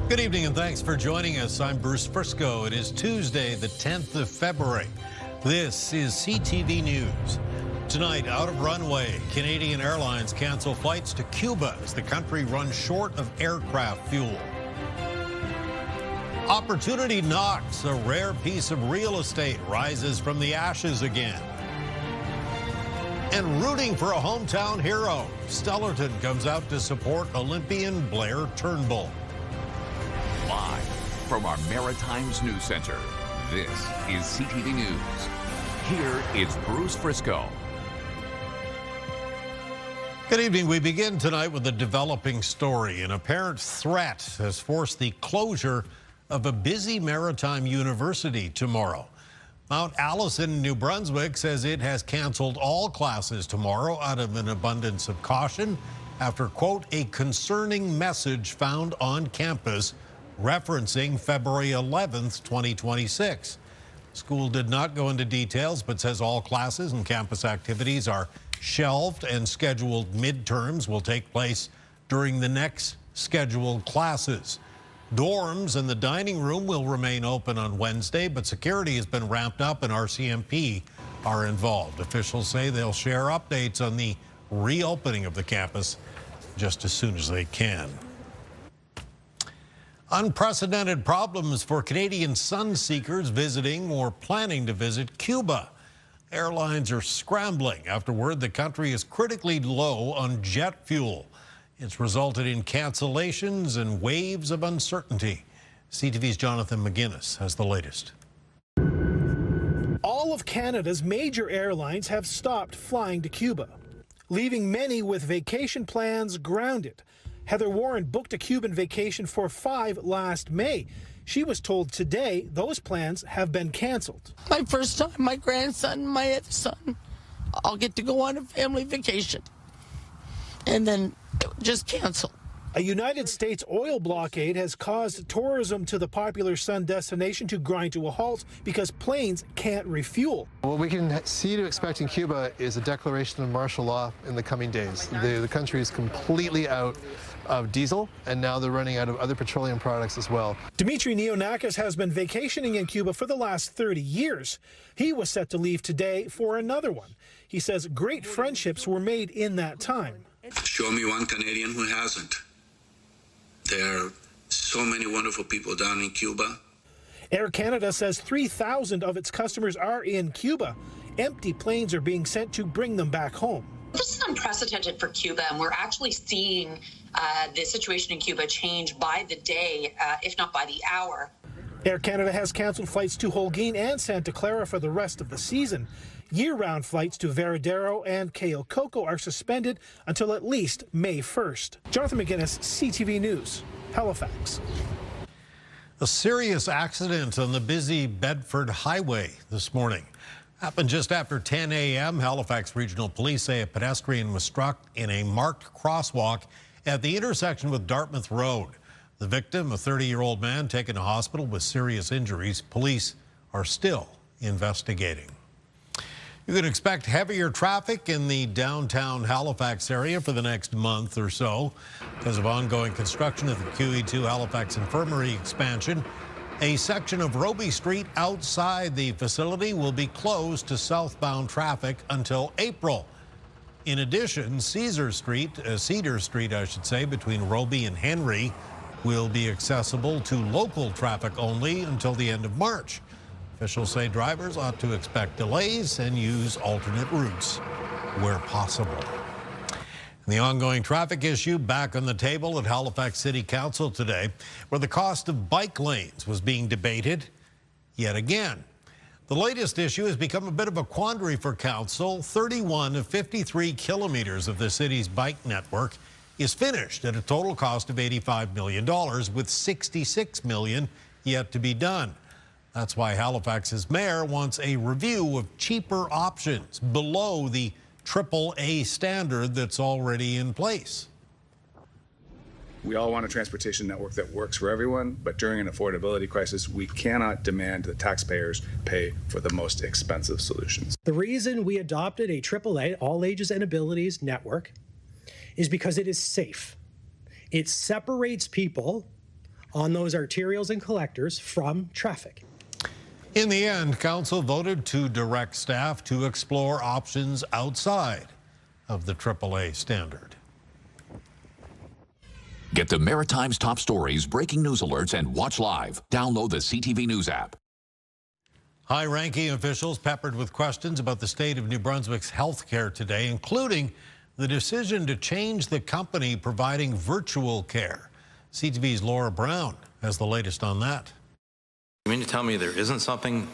Good evening and thanks for joining us. I'm Bruce Frisco. It is Tuesday, the 10th of February. This is CTV News. Tonight, out of runway, Canadian Airlines cancel flights to Cuba as the country runs short of aircraft fuel. Opportunity knocks. A rare piece of real estate rises from the ashes again. And rooting for a hometown hero, Stellarton comes out to support Olympian Blair Turnbull. Live from our Maritime's News Center, this is CTV News. Here is Bruce Frisco. Good evening. We begin tonight with a developing story. An apparent threat has forced the closure of a busy maritime university tomorrow. Mount Allison, New Brunswick says it has canceled all classes tomorrow out of an abundance of caution after, quote, a concerning message found on campus referencing February 11th, 2026. School did not go into details, but says all classes and campus activities are shelved and scheduled midterms will take place during the next scheduled classes. Dorms and the dining room will remain open on Wednesday, but security has been ramped up and RCMP are involved. Officials say they'll share updates on the reopening of the campus just as soon as they can. Unprecedented problems for Canadian sun seekers visiting or planning to visit Cuba. Airlines are scrambling after word the country is critically low on jet fuel. It's resulted in cancellations and waves of uncertainty. CTV's Jonathan McGuinness has the latest. All of Canada's major airlines have stopped flying to Cuba, leaving many with vacation plans grounded. Heather Warren booked a Cuban vacation for 5 last May. She was told today those plans have been canceled. My first time, my grandson, my other son, I'll get to go on a family vacation. And then just cancel. A United States oil blockade has caused tourism to the popular sun destination to grind to a halt because planes can't refuel. What we can see to expect in Cuba is a declaration of martial law in the coming days. The country is completely out of diesel, and now they're running out of other petroleum products as well. Dmitry Neonakis has been vacationing in Cuba for the last 30 years. He was set to leave today for another one. He says great friendships were made in that time. Show me one Canadian who hasn't. There are so many wonderful people down in Cuba. Air Canada says 3,000 of its customers are in Cuba. Empty planes are being sent to bring them back home. This is unprecedented for Cuba, and we're actually seeing the situation in Cuba change by the day, if not by the hour. Air Canada has canceled flights to Holguin and Santa Clara for the rest of the season. Year-round flights to Varadero and Cayo Coco are suspended until at least May 1st. Jonathan McGuinness, CTV News, Halifax. A serious accident on the busy Bedford Highway this morning. Happened just after 10 a.m. Halifax Regional Police say a pedestrian was struck in a marked crosswalk at the intersection with Dartmouth Road. The victim, a 30-year-old man, taken to hospital with serious injuries. Police are still investigating. You can expect heavier traffic in the downtown Halifax area for the next month or so because of ongoing construction of the QE2 Halifax Infirmary expansion. A section of Roby Street outside the facility will be closed to southbound traffic until April. In addition, Cedar Street, between Roby and Henry will be accessible to local traffic only until the end of March. Officials say drivers ought to expect delays and use alternate routes where possible. The ongoing traffic issue back on the table at Halifax City Council today, where the cost of bike lanes was being debated yet again. The latest issue has become a bit of a quandary for Council. 31 of 53 kilometers of the city's bike network is finished at a total cost of $85 million, with $66 million yet to be done. That's why Halifax's mayor wants a review of cheaper options below the AAA standard that's already in place. We all want a transportation network that works for everyone, but during an affordability crisis, we cannot demand that taxpayers pay for the most expensive solutions. The reason we adopted a AAA, all ages and abilities network, is because it is safe. It separates people on those arterials and collectors from traffic. In the end, council voted to direct staff to explore options outside of the AAA standard. Get the Maritime's top stories, breaking news alerts, and watch live. Download the CTV News app. High-ranking officials peppered with questions about the state of New Brunswick's health care today, including the decision to change the company providing virtual care. CTV's Laura Brown has the latest on that. You mean to tell me there isn't something,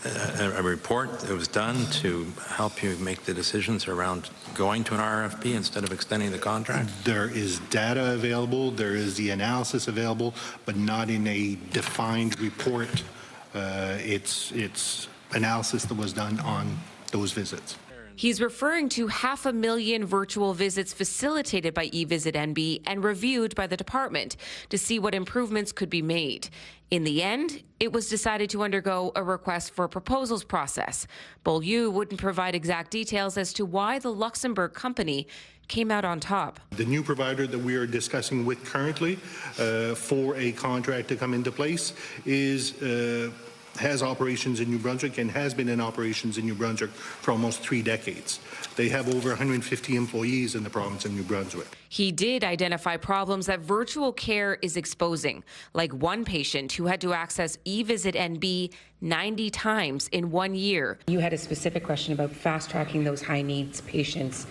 a report that was done to help you make the decisions around going to an RFP instead of extending the contract? There is data available, there is the analysis available, but not in a defined report. It's analysis that was done on those visits. He's referring to 500,000 virtual visits facilitated by eVisit NB and reviewed by the department to see what improvements could be made. In the end, it was decided to undergo a request for proposals process. Beaulieu wouldn't provide exact details as to why the Luxembourg company came out on top. The new provider that we are discussing with currently for a contract to come into place has operations in New Brunswick and has been in operations in New Brunswick for almost 3 decades. They have over 150 employees in the province of New Brunswick. He did identify problems that virtual care is exposing, like one patient who had to access eVisit NB 90 times in 1 year. You had a specific question about fast-tracking those high-needs patients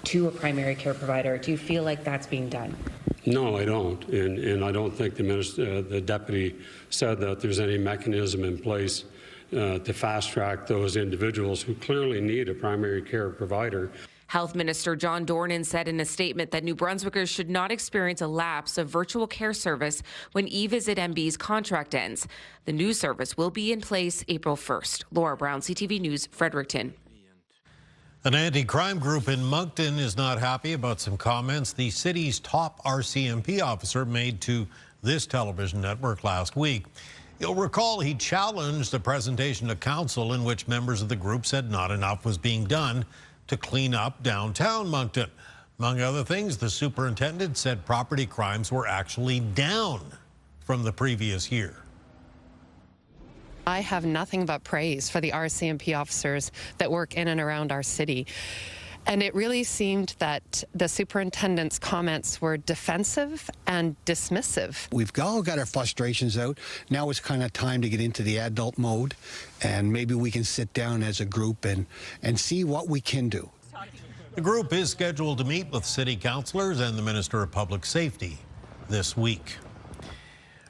to a primary care provider. Do you feel like that's being done? No, I don't, and I don't think the deputy said that there's any mechanism in place to fast-track those individuals who clearly need a primary care provider. Health Minister John Dornan said in a statement that New Brunswickers should not experience a lapse of virtual care service when eVisit NB's contract ends. The new service will be in place April 1st. Laura Brown, CTV News, Fredericton. An anti-crime group in Moncton is not happy about some comments the city's top RCMP officer made to this television network last week. You'll recall he challenged a presentation to council in which members of the group said not enough was being done to clean up downtown Moncton. Among other things, the superintendent said property crimes were actually down from the previous year. I have nothing but praise for the RCMP officers that work in and around our city. And it really seemed that the superintendent's comments were defensive and dismissive. We've all got our frustrations out. Now it's kind of time to get into the adult mode, and maybe we can sit down as a group and see what we can do. The group is scheduled to meet with city councillors and the Minister of Public Safety this week.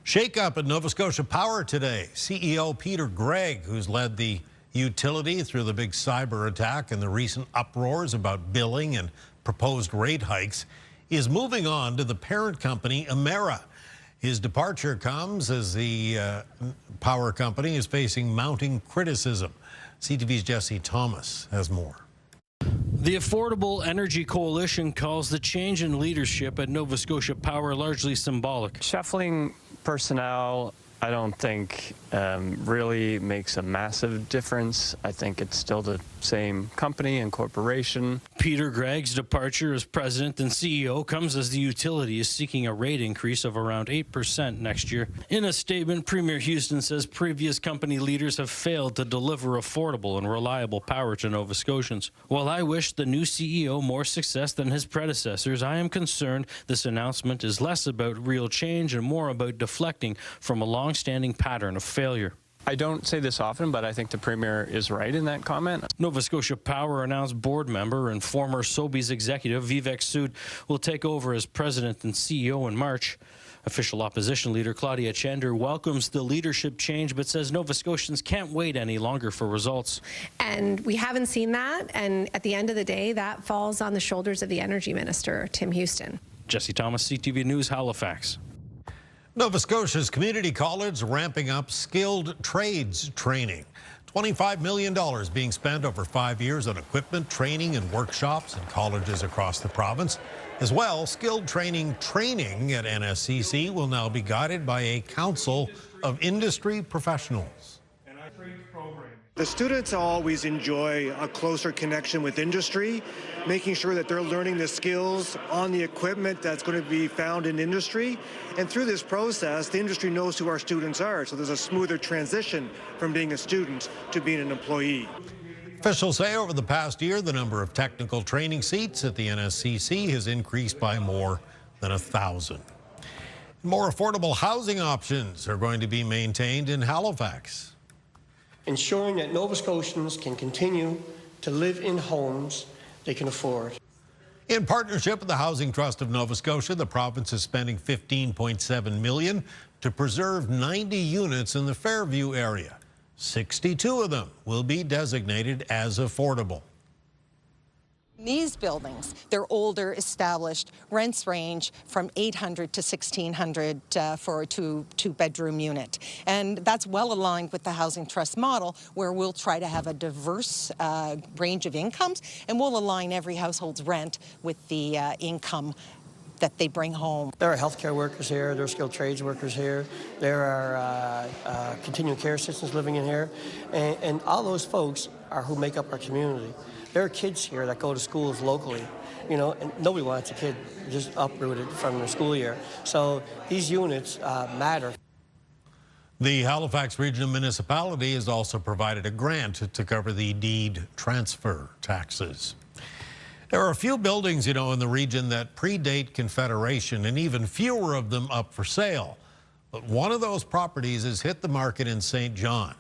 Shake-up at Nova Scotia Power today. CEO Peter Gregg, who's led the utility through the big cyber attack and the recent uproars about billing and proposed rate hikes, is moving on to the parent company, Emera. His departure comes as the power company is facing mounting criticism. CTV's Jesse Thomas has more. The Affordable Energy Coalition calls the change in leadership at Nova Scotia Power largely symbolic. Shuffling personnel, I don't think really makes a massive difference. I think it's still the same company and corporation. Peter Gregg's departure as president and CEO comes as the utility is seeking a rate increase of around 8% next year. In a statement, Premier Houston says previous company leaders have failed to deliver affordable and reliable power to Nova Scotians. While I wish the new CEO more success than his predecessors, I am concerned this announcement is less about real change and more about deflecting from a long-standing pattern of failure. I don't say this often, but I think the Premier is right in that comment. Nova Scotia Power announced board member and former Sobeys executive Vivek Sood will take over as president and CEO in March. Official opposition leader Claudia Chender welcomes the leadership change but says Nova Scotians can't wait any longer for results. And we haven't seen that, and at the end of the day, that falls on the shoulders of the Energy Minister, Tim Houston. Jesse Thomas, CTV News, Halifax. Nova Scotia's community college ramping up skilled trades training. $25 million being spent over 5 years on equipment, training, and workshops in colleges across the province. As well, skilled training at NSCC will now be guided by a council of industry professionals. And our trades programs The students always enjoy a closer connection with industry, making sure that they're learning the skills on the equipment that's going to be found in industry. And through this process, the industry knows who our students are, so there's a smoother transition from being a student to being an employee. Officials say over the past year, the number of technical training seats at the NSCC has increased by more than 1,000. More affordable housing options are going to be maintained in Halifax. Ensuring that Nova Scotians can continue to live in homes they can afford. In partnership with the Housing Trust of Nova Scotia, the province is spending $15.7 million to preserve 90 units in the Fairview area. 62 of them will be designated as affordable. These buildings, they're older, established. Rents range from $800 to $1,600 for a two-bedroom unit. And that's well aligned with the Housing Trust model, where we'll try to have a diverse range of incomes, and we'll align every household's rent with the income that they bring home. There are healthcare workers here, there are skilled trades workers here, there are continuing care assistants living in here, and all those folks are who make up our community. There are kids here that go to schools locally, you know, and nobody wants a kid just uprooted from their school year. So these units matter. The Halifax Regional Municipality has also provided a grant to cover the deed transfer taxes. There are a few buildings, you know, in the region that predate Confederation, and even fewer of them up for sale. But one of those properties has hit the market in St. John.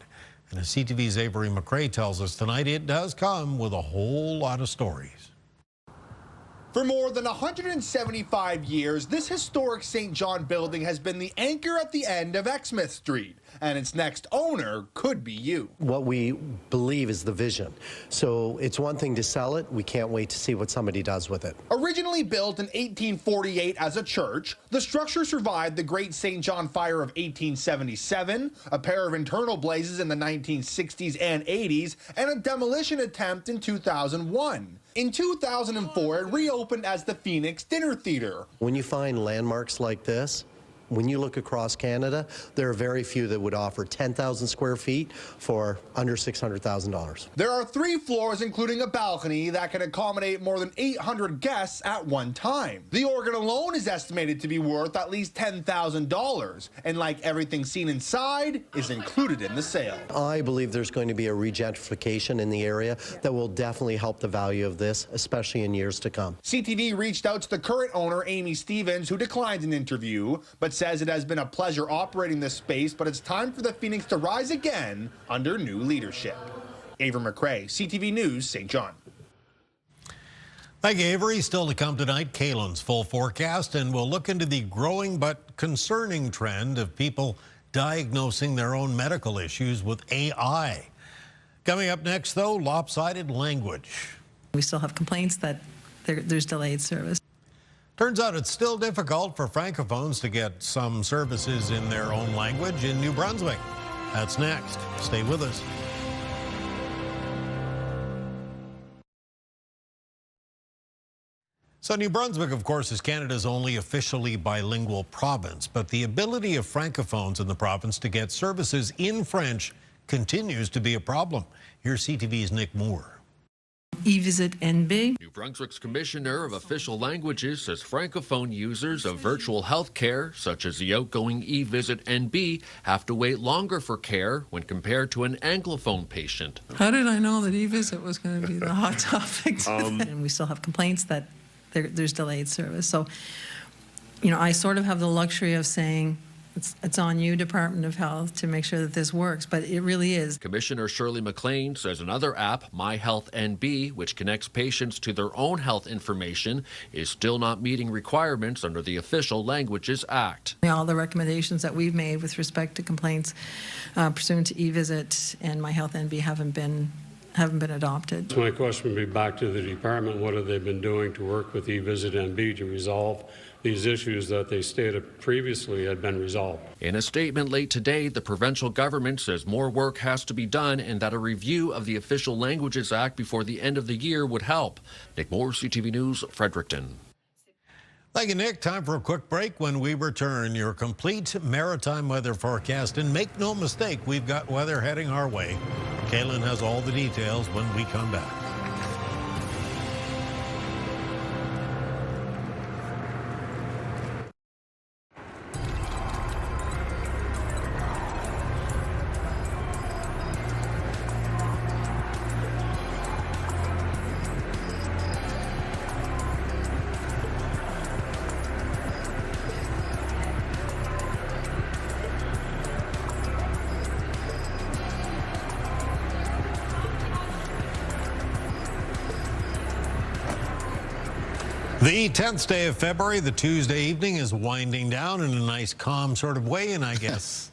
And as CTV's Avery McRae tells us tonight, it does come with a whole lot of stories. For more than 175 years, this historic St. John building has been the anchor at the end of Exmouth Street, and its next owner could be you. What we believe is the vision. So it's one thing to sell it. We can't wait to see what somebody does with it. Originally built in 1848 as a church, the structure survived the Great St. John Fire of 1877, a pair of internal blazes in the 1960s and 80s, and a demolition attempt in 2001. In 2004, it reopened as the Phoenix Dinner Theatre. When you find landmarks like this, when you look across Canada, there are very few that would offer 10,000 square feet for under $600,000. There are 3 floors, including a balcony that can accommodate more than 800 guests at one time. The organ alone is estimated to be worth at least $10,000, and like everything seen inside, is included in the sale. I believe there's going to be a regentrification in the area that will definitely help the value of this, especially in years to come. CTV reached out to the current owner, Amy Stevens, who declined an interview, but says it has been a pleasure operating this space, but it's time for the Phoenix to rise again under new leadership. Avery McRae, CTV News, St. John. Thank you, Avery. Still to come tonight, Kaylin's full forecast, and we'll look into the growing but concerning trend of people diagnosing their own medical issues with AI. Coming up next, though, lopsided language. We still have complaints that there's delayed service. Turns out it's still difficult for Francophones to get some services in their own language in New Brunswick. That's next. Stay with us. So New Brunswick, of course, is Canada's only officially bilingual province, but the ability of Francophones in the province to get services in French continues to be a problem. Here's CTV's Nick Moore. eVisit NB. New Brunswick's Commissioner of Official Languages says Francophone users of virtual health care, such as the outgoing eVisit NB, have to wait longer for care when compared to an Anglophone patient. How did I know that eVisit was going to be the hot topic? And we still have complaints that there's delayed service. So, you know, I sort of have the luxury of saying, it's on you, Department of Health, to make sure that this works, but it really is. Commissioner Shirley McLean says another app, My Health NB, which connects patients to their own health information, is still not meeting requirements under the Official Languages Act. All the recommendations that we've made with respect to complaints pursuant to eVisit and My Health NB haven't been adopted. So my question would be back to the department. What have they been doing to work with eVisit NB to resolve these issues that they stated previously had been resolved? In a statement late today, the provincial government says more work has to be done and that a review of the Official Languages Act before the end of the year would help. Nick Moore, CTV News, Fredericton. Thank you, Nick. Time for a quick break. When we return, your complete maritime weather forecast. And make no mistake, we've got weather heading our way. Kaylin has all the details when we come back. The 10th day of February, the Tuesday evening, is winding down in a nice, calm sort of way, and I guess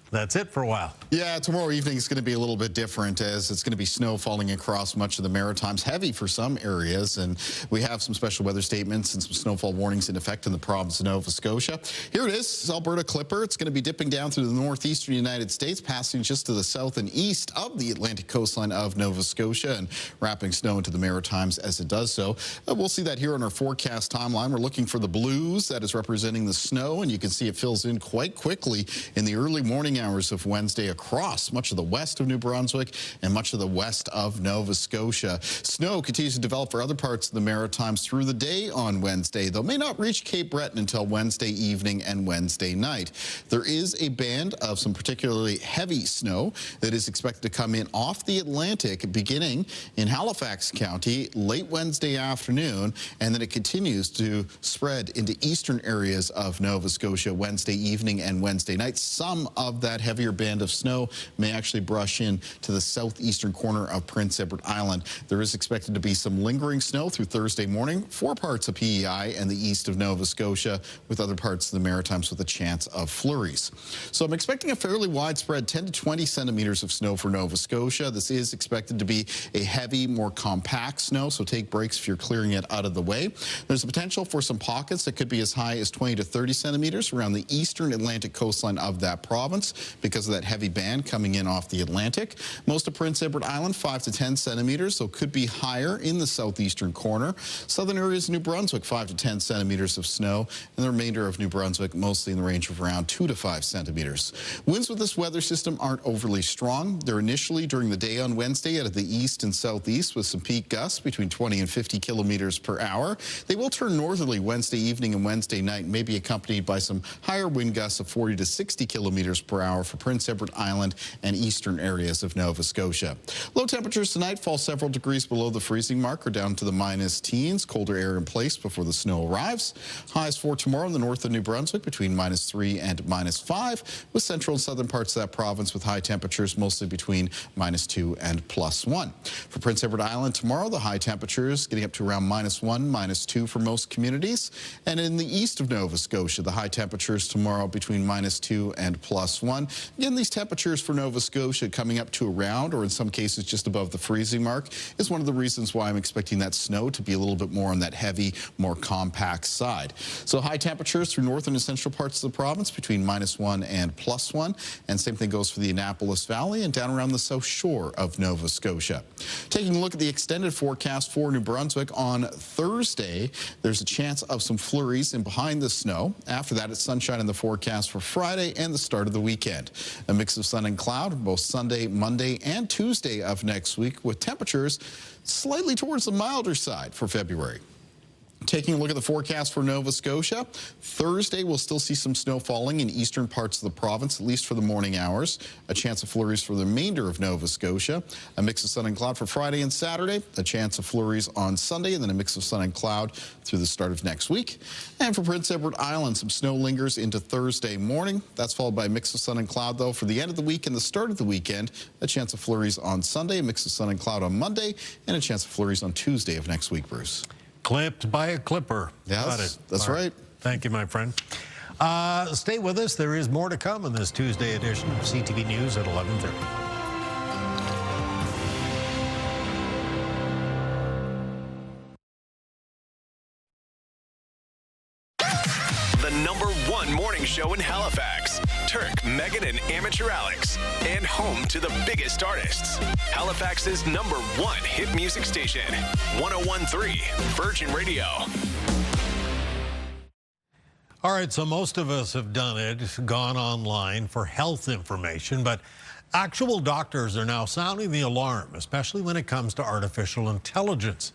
that's it for a while. Yeah, tomorrow evening is going to be a little bit different, as it's going to be snow falling across much of the Maritimes, heavy for some areas, and we have some special weather statements and some snowfall warnings in effect in the province of Nova Scotia. Here it is, Alberta Clipper. It's going to be dipping down through the northeastern United States, passing just to the south and east of the Atlantic coastline of Nova Scotia and wrapping snow into the Maritimes as it does so. We'll see that here on our forecast timeline. We're looking for the blues. That is representing the snow, and you can see it fills in quite quickly in the early morning hours of Wednesday across much of the west of New Brunswick and much of the west of Nova Scotia. Snow continues to develop for other parts of the Maritimes through the day on Wednesday, though may not reach Cape Breton until Wednesday evening and Wednesday night. There is a band of some particularly heavy snow that is expected to come in off the Atlantic beginning in Halifax County late Wednesday afternoon, and then it continues to spread into eastern areas of Nova Scotia Wednesday evening and Wednesday night. Some of that heavier band of snow may actually brush in to the southeastern corner of Prince Edward Island. There is expected to be some lingering snow through Thursday morning for parts of PEI and the east of Nova Scotia, with other parts of the Maritimes with a chance of flurries. So I'm expecting a fairly widespread 10 to 20 centimeters of snow for Nova Scotia. This is expected to be a heavy, more compact snow, so take breaks if you're clearing it out of the way. There's a potential for some pockets that could be as high as 20 to 30 centimeters around the eastern Atlantic coastline of that province because of that heavy band coming in off the Atlantic. Most of Prince Edward Island, 5 to 10 centimeters, so could be higher in the southeastern corner. Southern areas of New Brunswick, 5 to 10 centimeters of snow, and the remainder of New Brunswick mostly in the range of around 2 to 5 centimeters. Winds with this weather system aren't overly strong. They're initially during the day on Wednesday out of the east and southeast with some peak gusts between 20 and 50 kilometers per hour. They will turn northerly Wednesday evening and Wednesday night, and may be accompanied by some higher wind gusts of 40 to 60 kilometers per hour for Prince Edward Island and eastern areas of Nova Scotia. Low temperatures tonight fall several degrees below the freezing mark or down to the minus teens. Colder air in place before the snow arrives. Highs for tomorrow in the north of New Brunswick between -3 and -5, with central and southern parts of that province with high temperatures mostly between -2 and +1. For Prince Edward Island tomorrow, the high temperatures getting up to around -1, -2 for most communities. And in the east of Nova Scotia, the high temperatures tomorrow between -2 and +1. Again, these temperatures for Nova Scotia coming up to around, or in some cases just above the freezing mark, is one of the reasons why I'm expecting that snow to be a little bit more on that heavy, more compact side. So high temperatures through northern and central parts of the province between -1 and +1. And same thing goes for the Annapolis Valley and down around the south shore of Nova Scotia. Taking a look at the extended forecast for New Brunswick on Thursday, there's a chance of some flurries in behind the snow. After that, it's sunshine in the forecast for Friday and the start of the weekend. A mix of sun and cloud both Sunday, Monday, and Tuesday of next week, with temperatures slightly towards the milder side for February. Taking a look at the forecast for Nova Scotia, Thursday we'll still see some snow falling in eastern parts of the province, at least for the morning hours. A chance of flurries for the remainder of Nova Scotia. A mix of sun and cloud for Friday and Saturday. A chance of flurries on Sunday, and then a mix of sun and cloud through the start of next week. And for Prince Edward Island, some snow lingers into Thursday morning. That's followed by a mix of sun and cloud, though, for the end of the week and the start of the weekend. A chance of flurries on Sunday, a mix of sun and cloud on Monday, and a chance of flurries on Tuesday of next week, Bruce. Clipped by a clipper. Yes, got it. that's right. Thank you, my friend. Stay with us. There is more to come in this Tuesday edition of CTV News at 11:30. The #1 morning show in Halifax. Turk, Megan, and Amateur Alex. And home to the biggest artists. Halifax's #1 hit music station. 101.3 Virgin Radio. All right, so most of us have done it, gone online for health information, but Actual doctors are now sounding the alarm, especially when it comes to artificial intelligence.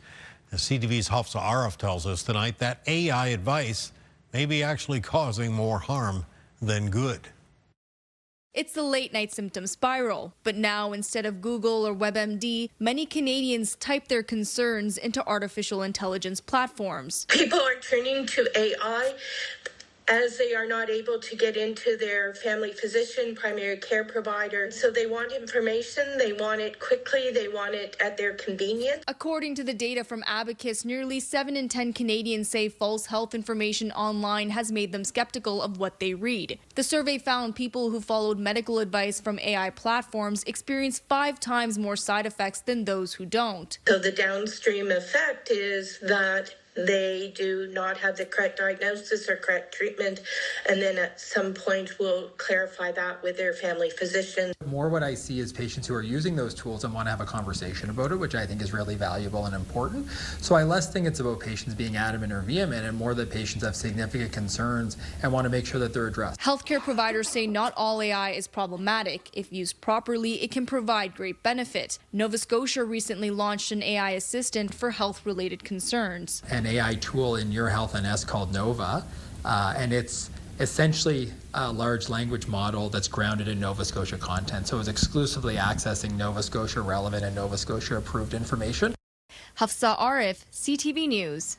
As CTV's Hafsa Arif tells us tonight, that AI advice may be actually causing more harm than good. It's the late-night symptom spiral, but now instead of Google or WebMD, many Canadians type their concerns into artificial intelligence platforms. People are turning to AI as they are not able to get into their family physician, primary care provider. So they want information, they want it quickly, they want it at their convenience. According to the data from Abacus, nearly 7 in 10 Canadians say false health information online has made them skeptical of what they read. The survey found people who followed medical advice from AI platforms experience 5 times more side effects than those who don't. So the downstream effect is that they do not have the correct diagnosis or correct treatment, and then at some point we'll clarify that with their family physician. More what I see is patients who are using those tools and want to have a conversation about it, which I think is really valuable and important. So I less think it's about patients being adamant or vehement, and more that patients have significant concerns and want to make sure that they're addressed. Healthcare providers say not all AI is problematic. If used properly, it can provide great benefit. Nova Scotia recently launched an AI assistant for health-related concerns. An AI tool in Your Health NS called Nova, and it's essentially a large language model that's grounded in Nova Scotia content. So it's exclusively accessing Nova Scotia relevant and Nova Scotia approved information. Hafsa Arif, CTV News.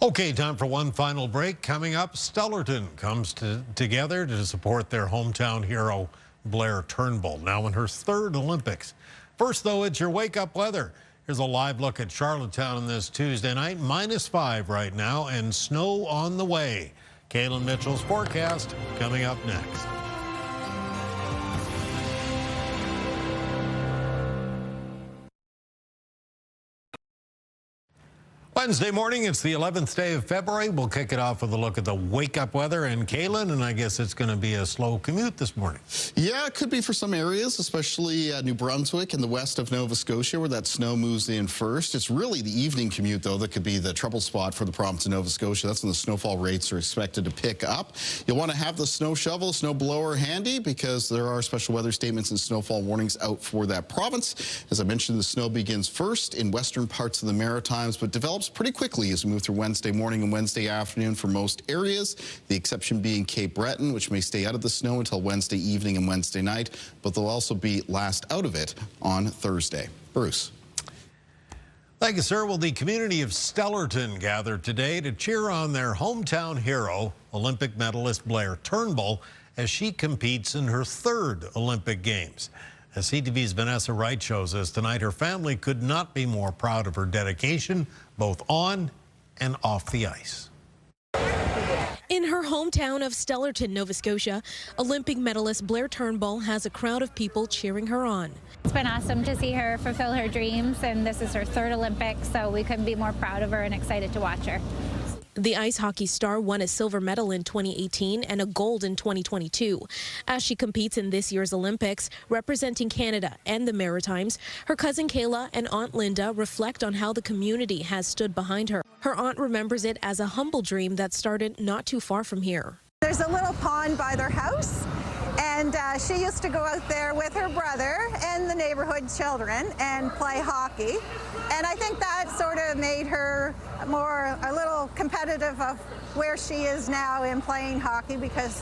Okay, time for one final break. Coming up, Stellarton comes together to support their hometown hero, Blair Turnbull, now in her 3rd Olympics. First, though, it's your wake-up weather. Here's a live look at Charlottetown this Tuesday night. -5 right now and snow on the way. Kaylin Mitchell's forecast coming up next. Wednesday morning, it's the 11th day of February. We'll kick it off with a look at the wake-up weather and Kaylin, and I guess it's going to be a slow commute this morning. Yeah, it could be for some areas, especially New Brunswick and the west of Nova Scotia, where that snow moves in first. It's really the evening commute, though, that could be the trouble spot for the province of Nova Scotia. That's when the snowfall rates are expected to pick up. You'll want to have the snow shovel, snow blower handy, because there are special weather statements and snowfall warnings out for that province. As I mentioned, the snow begins first in western parts of the Maritimes, but develops pretty quickly as we move through Wednesday morning and Wednesday afternoon for most areas, the exception being Cape Breton, which may stay out of the snow until Wednesday evening and Wednesday night, but they'll also be last out of it on Thursday. Bruce. Thank you, sir. Well, the community of Stellarton gathered today to cheer on their hometown hero, Olympic medalist Blair Turnbull, as she competes in her 3rd Olympic Games. As CTV's Vanessa Wright shows us tonight, her family could not be more proud of her dedication, both on and off the ice. In her hometown of Stellarton, Nova Scotia, Olympic medalist Blair Turnbull has a crowd of people cheering her on. It's been awesome to see her fulfill her dreams, and this is her 3rd Olympics, so we couldn't be more proud of her and excited to watch her. The ice hockey star won a silver medal in 2018 and a gold in 2022. As she competes in this year's Olympics, representing Canada and the Maritimes, her cousin Kayla and Aunt Linda reflect on how the community has stood behind her. Her aunt remembers it as a humble dream that started not too far from here. There's a little pond by their house, and she used to go out there with her brother and the neighborhood children and play hockey. And I think that sort of made her a little competitive of where she is now in playing hockey, because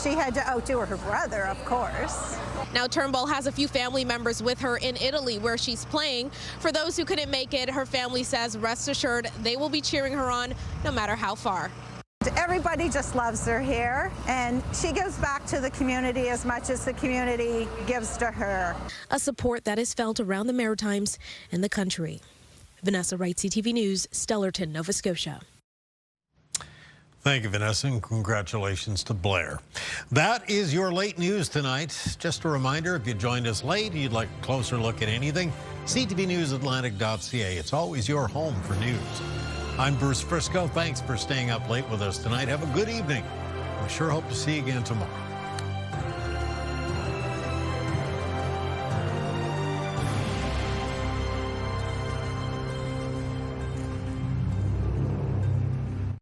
she had to outdo her brother, of course. Now Turnbull has a few family members with her in Italy where she's playing. For those who couldn't make it, her family says rest assured they will be cheering her on no matter how far. Everybody just loves her here, and she gives back to the community as much as the community gives to her. A support that is felt around the Maritimes and the country. Vanessa Wright, CTV News, Stellarton, Nova Scotia. Thank you, Vanessa, and congratulations to Blair. That is your late news tonight. Just a reminder, if you joined us late, you'd like a closer look at anything, ctvnewsatlantic.ca. It's always your home for news. I'm Bruce Frisco. Thanks for staying up late with us tonight. Have a good evening. We sure hope to see you again tomorrow.